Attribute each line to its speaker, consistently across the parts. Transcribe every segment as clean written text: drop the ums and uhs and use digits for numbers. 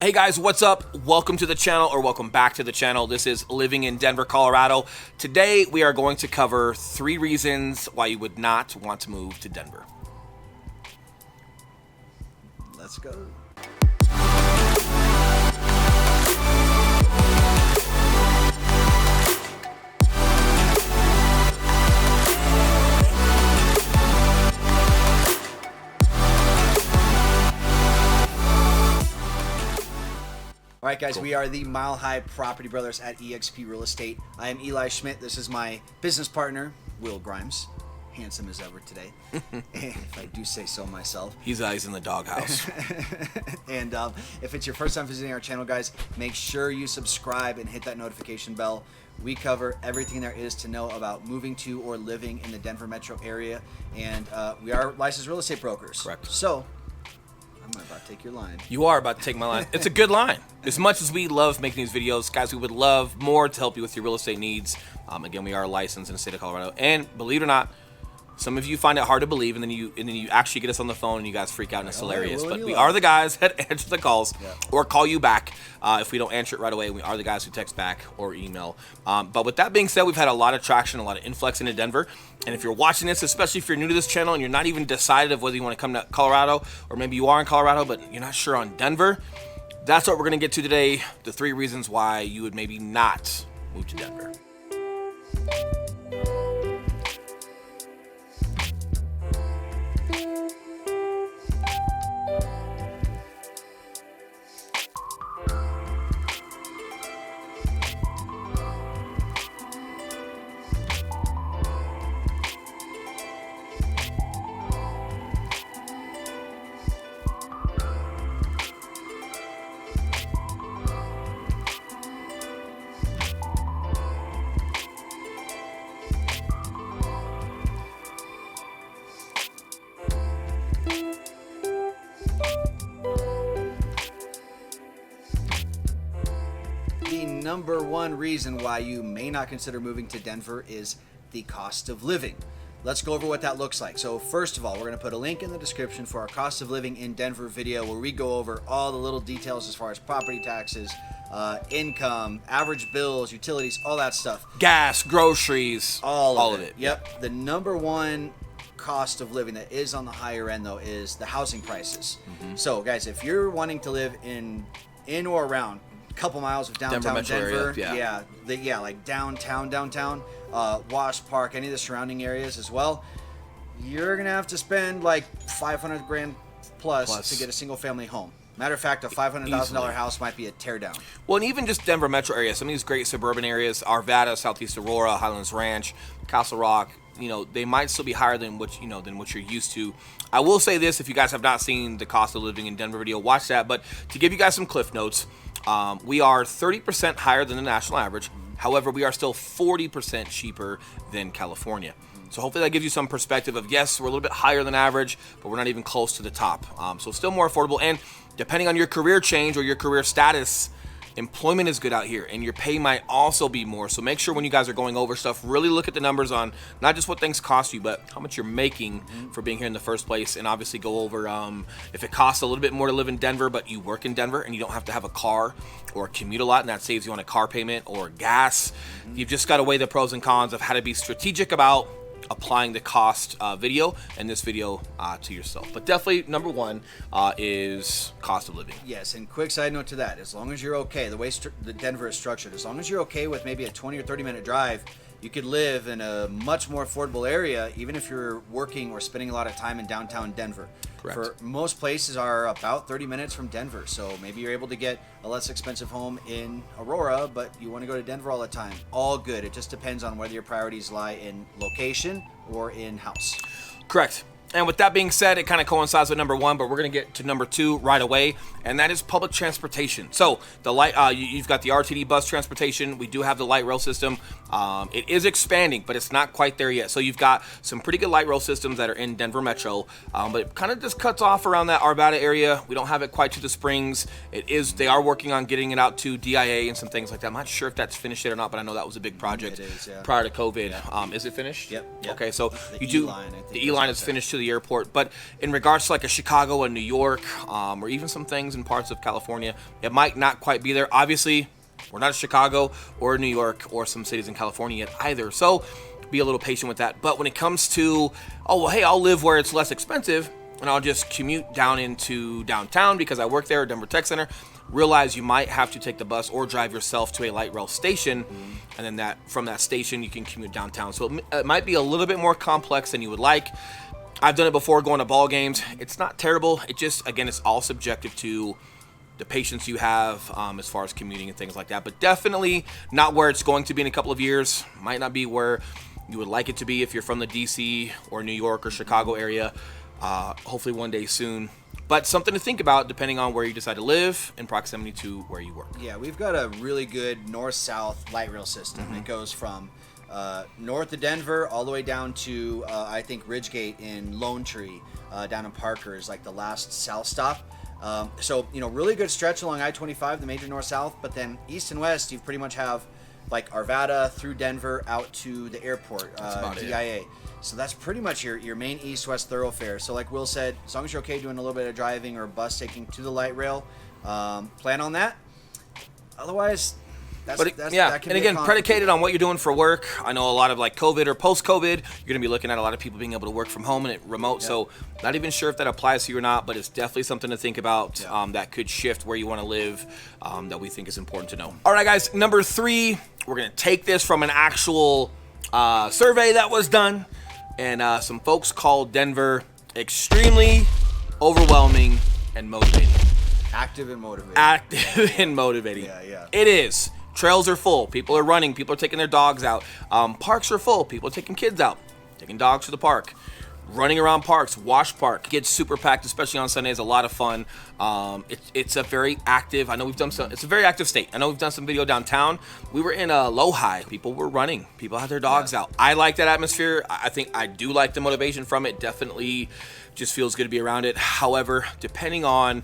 Speaker 1: Hey guys, what's up? Welcome to the channel, or welcome back to the channel. This is Living in Denver, Colorado. Today we are going to cover 3 reasons why you would not want to move to Denver.
Speaker 2: Let's go. All right, guys, cool. We are the Mile High Property Brothers at eXp Real Estate. I am Eli Schmidt. This is my business partner, Will Grimes. Handsome as ever today, if I do say so myself.
Speaker 1: He's eyes in the doghouse.
Speaker 2: And if it's your first time visiting our channel, guys, make sure you subscribe and hit that notification bell. We cover everything there is to know about moving to or living in the Denver metro area, and we are licensed real estate brokers.
Speaker 1: Correct.
Speaker 2: So I'm about to take your line.
Speaker 1: You are about to take my line. It's a good line. As much as we love making these videos, guys, we would love more to help you with your real estate needs. Again, we are licensed in the state of Colorado, and believe it or not, some of you find it hard to believe, and then you actually get us on the phone and you guys freak out and it's hilarious. But we are the guys that answer the calls or call you back if we don't answer it right away. We are the guys who text back or email. But with that being said, we've had a lot of traction, a lot of influx into Denver. And if you're watching this, especially if you're new to this channel and you're not even decided of whether you want to come to Colorado, or maybe you are in Colorado but you're not sure on Denver, that's what we're going to get to today. The 3 reasons why you would maybe not move to Denver.
Speaker 2: The number one reason why you may not consider moving to Denver is the cost of living. Let's go over what that looks like. So first of all, we're going to put a link in the description for our cost of living in Denver video, where we go over all the little details as far as property taxes, income, average bills, utilities, all that stuff.
Speaker 1: Gas, groceries, all of it.
Speaker 2: Yep. The number one cost of living that is on the higher end, though, is the housing prices. So guys, if you're wanting to live in or around couple miles of downtown Denver, like downtown, Wash Park, any of the surrounding areas as well, you're gonna have to spend like $500,000 plus to get a single family home. Matter of fact, a $500,000 house might be a teardown.
Speaker 1: Well, and even just Denver metro area, some of these great suburban areas, Arvada, Southeast Aurora, Highlands Ranch, Castle Rock, they might still be higher than what you're used to. I will say this: if you guys have not seen the cost of living in Denver video, watch that. But to give you guys some cliff notes, we are 30% higher than the national average. However, we are still 40% cheaper than California. So hopefully that gives you some perspective of, yes, we're a little bit higher than average, but we're not even close to the top. So still more affordable. And depending on your career change or your career status, employment is good out here, and your pay might also be more. So make sure when you guys are going over stuff, really look at the numbers on not just what things cost you, but how much you're making for being here in the first place. And obviously go over if it costs a little bit more to live in Denver, but you work in Denver and you don't have to have a car or commute a lot, and that saves you on a car payment or gas. You've just got to weigh the pros and cons of how to be strategic about applying the cost video and this video to yourself. But definitely number one is cost of living.
Speaker 2: Yes, and quick side note to that, as long as you're okay, the way the Denver is structured, as long as you're okay with maybe a 20 or 30 minute drive, you could live in a much more affordable area, even if you're working or spending a lot of time in downtown Denver.
Speaker 1: Correct.
Speaker 2: For most places are about 30 minutes from Denver, so maybe you're able to get a less expensive home in Aurora, but you want to go to Denver all the time. All good. It just depends on whether your priorities lie in location or in house.
Speaker 1: Correct. And with that being said, it kind of coincides with number one, but we're going to get to number 2 right away, and that is public transportation. So the light, you've got the RTD bus transportation. We do have the light rail system. It is expanding, but it's not quite there yet. So you've got some pretty good light rail systems that are in Denver Metro, but it kind of just cuts off around that Arvada area. We don't have it quite to the Springs. They are working on getting it out to DIA and some things like that. I'm not sure if that's finished yet or not, but I know that was a big project prior to COVID. Is it finished?
Speaker 2: Yep.
Speaker 1: Okay, so
Speaker 2: The
Speaker 1: you do.
Speaker 2: E-line, I think
Speaker 1: The E-line is finished to the airport. But in regards to like a Chicago and New York, or even some things in parts of California, it might not quite be there. Obviously, we're not Chicago or New York or some cities in California yet either. So be a little patient with that. But when it comes to, oh, well, hey, I'll live where it's less expensive and I'll just commute down into downtown because I work there at Denver Tech Center, realize you might have to take the bus or drive yourself to a light rail station, and then from that station you can commute downtown. So it might be a little bit more complex than you would like. I've done it before going to ball games. It's not terrible. It just, again, it's all subjective to the patience you have as far as commuting and things like that. But definitely not where it's going to be in a couple of years. Might not be where you would like it to be if you're from the DC or New York or Chicago area. Hopefully one day soon. But something to think about depending on where you decide to live in proximity to where you work.
Speaker 2: Yeah, we've got a really good north-south light rail system. It goes from north of Denver all the way down to, I think, Ridgegate in Lone Tree, down in Parker is like the last south stop. So, really good stretch along I-25, the major north-south. But then east and west, you pretty much have like Arvada through Denver out to the airport, DIA. So that's pretty much your main east-west thoroughfare. So like Will said, as long as you're okay doing a little bit of driving or bus taking to the light rail, plan on that. Otherwise, that can
Speaker 1: and again, predicated on what you're doing for work. I know a lot of like COVID or post-COVID, you're going to be looking at a lot of people being able to work from home and remote. Yep. So not even sure if that applies to you or not, but it's definitely something to think about that could shift where you want to live that we think is important to know. All right, guys, number 3, we're going to take this from an actual survey that was done. And some folks called Denver extremely overwhelming and motivating.
Speaker 2: Active and motivating.
Speaker 1: Active and motivating.
Speaker 2: Yeah.
Speaker 1: It is. Trails are full. People are running. People are taking their dogs out. Parks are full. People are taking kids out, taking dogs to the park, running around parks. Wash Park gets super packed, especially on Sundays. A lot of fun. It's a very active. I know we've done some. It's a very active state. I know we've done some video downtown. We were in Lohi. People were running. People had their dogs out. I like that atmosphere. I think I do like the motivation from it. Definitely, just feels good to be around it. However, depending on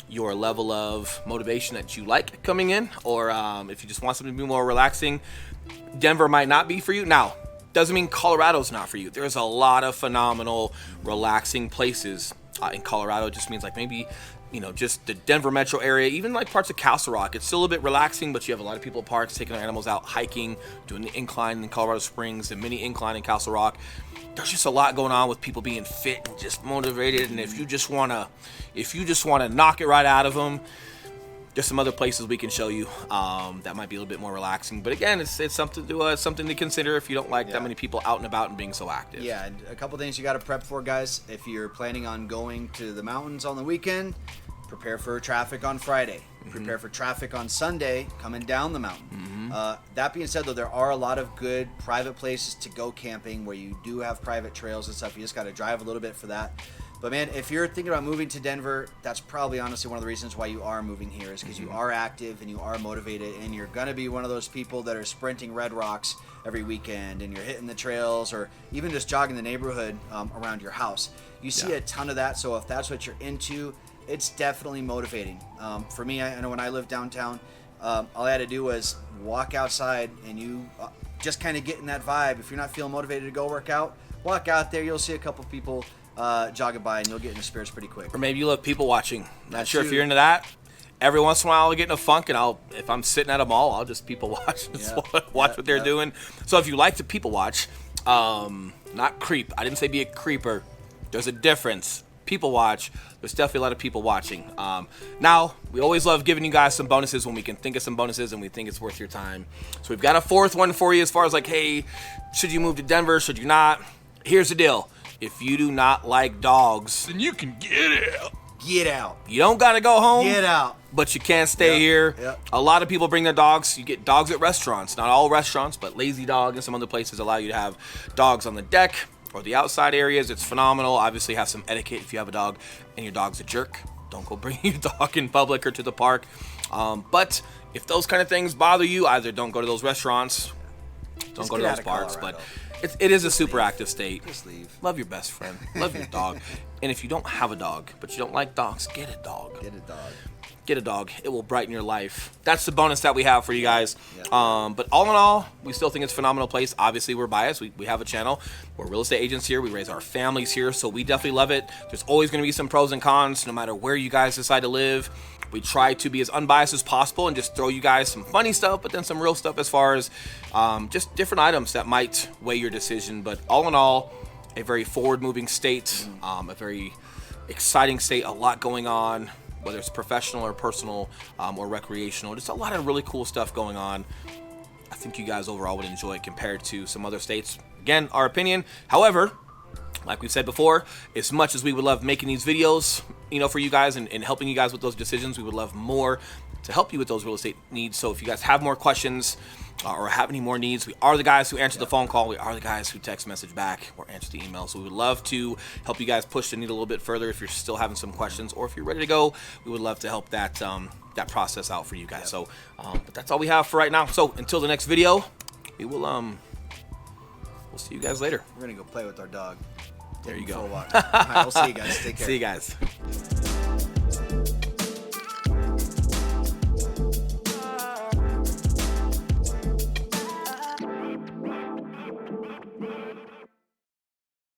Speaker 1: your level of motivation that you like coming in, or if you just want something to be more relaxing, Denver might not be for you. Now, doesn't mean Colorado's not for you. There's a lot of phenomenal, relaxing places in Colorado. It just means like maybe, just the Denver metro area, even like parts of Castle Rock. It's still a bit relaxing, but you have a lot of people at parks taking their animals out, hiking, doing the incline in Colorado Springs, the mini incline in Castle Rock. There's just a lot going on with people being fit and just motivated. And if you just wanna knock it right out of them, there's some other places we can show you that might be a little bit more relaxing. But again, it's something to consider if you don't like that many people out and about and being so active.
Speaker 2: Yeah, and a couple things you got to prep for, guys. If you're planning on going to the mountains on the weekend, prepare for traffic on Friday. Prepare for traffic on Sunday coming down the mountain. That being said, though, there are a lot of good private places to go camping where you do have private trails and stuff. You just got to drive a little bit for that. But man, if you're thinking about moving to Denver, that's probably honestly one of the reasons why you are moving here, is because you are active and you are motivated, and you're going to be one of those people that are sprinting Red Rocks every weekend, and you're hitting the trails or even just jogging the neighborhood around your house. You see a ton of that, so if that's what you're into, it's definitely motivating. For me, I know when I lived downtown, all I had to do was walk outside, and you just kind of get in that vibe. If you're not feeling motivated to go work out, walk out there. You'll see a couple people jogging by, and you'll get into spirits pretty quick.
Speaker 1: Or maybe you love people watching. Not sure if you're into that. Every once in a while, I'll get in a funk, and if I'm sitting at a mall, I'll just people watch, watch what they're doing. So if you like to people watch, not creep. I didn't say be a creeper. There's a difference. People watch. There's definitely a lot of people watching. Now, we always love giving you guys some bonuses when we can think of some bonuses and we think it's worth your time. So we've got a 4th one for you as far as like, hey, should you move to Denver? Should you not? Here's the deal. If you do not like dogs, then you can get out.
Speaker 2: Get out.
Speaker 1: You don't got to go home.
Speaker 2: Get out.
Speaker 1: But you can't stay here.
Speaker 2: Yep.
Speaker 1: A lot of people bring their dogs. You get dogs at restaurants. Not all restaurants, but Lazy Dog and some other places allow you to have dogs on the deck or the outside areas. It's phenomenal. Obviously, have some etiquette if you have a dog and your dog's a jerk. Don't go bring your dog in public or to the park. But if those kind of things bother you, either don't go to those restaurants, don't go to those parks. Colorado. But it is a super active state.
Speaker 2: Just leave.
Speaker 1: Love your best friend. Love your dog. And if you don't have a dog, but you don't like dogs, get a dog.
Speaker 2: Get a dog.
Speaker 1: get a dog. It will brighten your life. That's the bonus that we have for you guys.
Speaker 2: Yeah.
Speaker 1: But all in all, we still think it's a phenomenal place. Obviously, we're biased. We have a channel. We're real estate agents here. We raise our families here, so we definitely love it. There's always going to be some pros and cons, no matter where you guys decide to live. We try to be as unbiased as possible and just throw you guys some funny stuff, but then some real stuff as far as just different items that might weigh your decision. But all in all, a very forward-moving state, a very exciting state, a lot going on, whether it's professional or personal or recreational. Just a lot of really cool stuff going on. I think you guys overall would enjoy it compared to some other states. Again, our opinion. However, like we said before, as much as we would love making these videos, for you guys and helping you guys with those decisions, we would love more to help you with those real estate needs. So if you guys have more questions or have any more needs, we are the guys who answer the phone call. We are the guys who text message back or answer the email. So we would love to help you guys push the need a little bit further if you're still having some questions, or if you're ready to go, we would love to help that process out for you guys. So, but that's all we have for right now. So until the next video, we will we'll see you guys later.
Speaker 2: We're gonna go play with our dog.
Speaker 1: There you go.
Speaker 2: All right, we'll see you guys. Take care.
Speaker 1: See you guys.